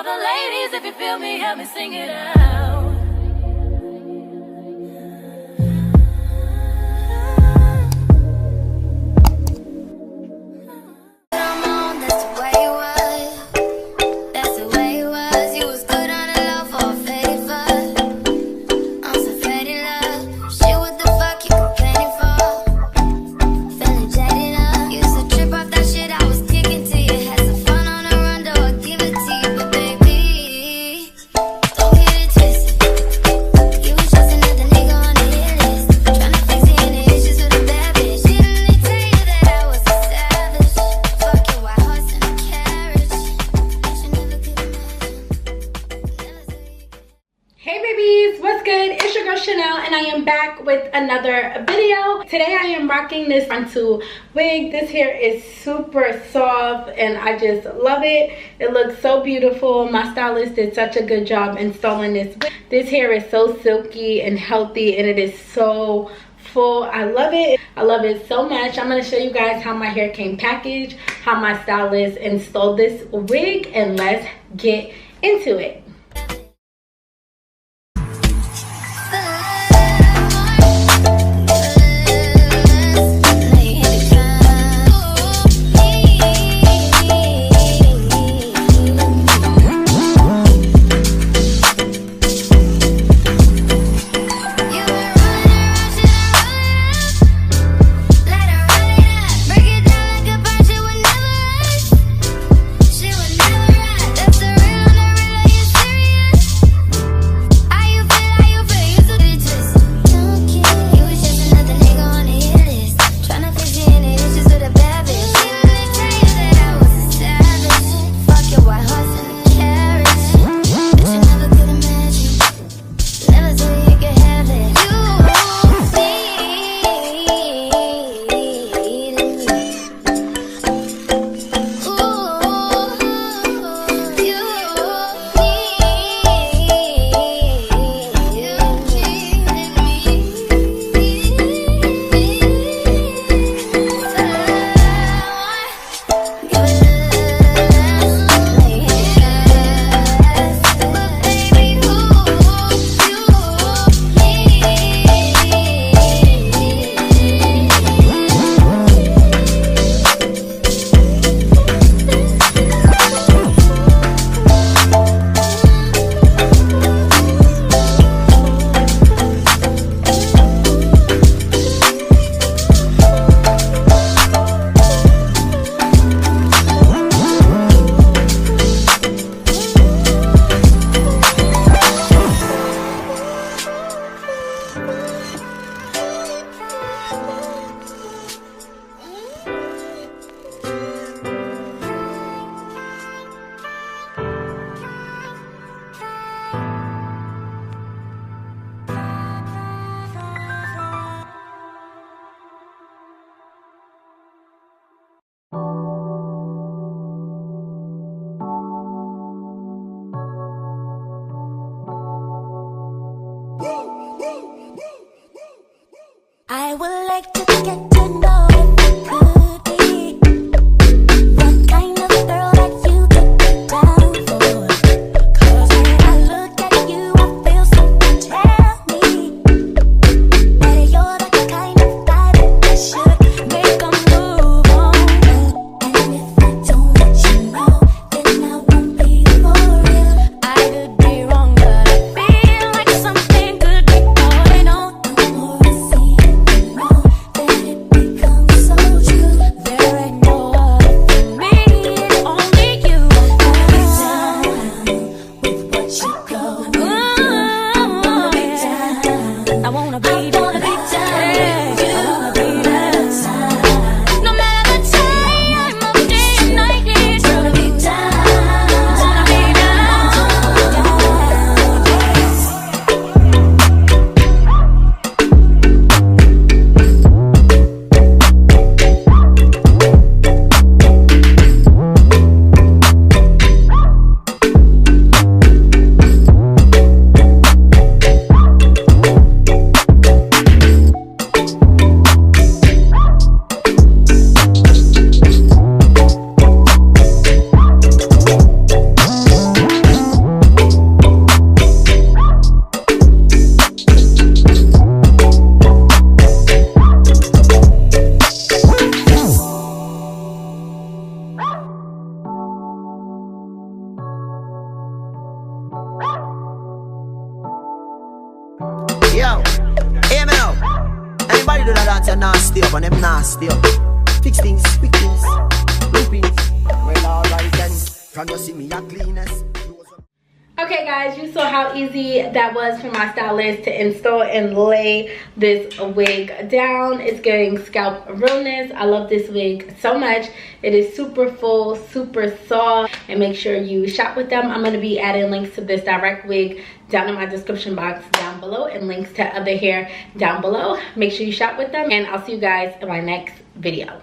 All the ladies, if you feel me, help me sing it out. And I am back with another video. Today I am rocking this Frontal wig. This hair is super soft and I just love it. It looks so beautiful. My stylist did such a good job installing this wig. This hair is so silky and healthy and it is so full. I love it. I love it so much. I'm going to show you guys how my hair came packaged, how my stylist installed this wig, and let's get into it. Everybody do that dance and nasty up and them nasty up. Fix things, quick things, loopings. Well, alright then, can you see me at cleanest? Okay guys, you saw how easy that was for my stylist to install and lay this wig down. It's getting scalp realness. I love this wig so much. It is super full, super soft, and make sure you shop with them. I'm going to be adding links to this direct wig down in my description box down below and links to other hair down below. Make sure you shop with them, and I'll see you guys in my next video.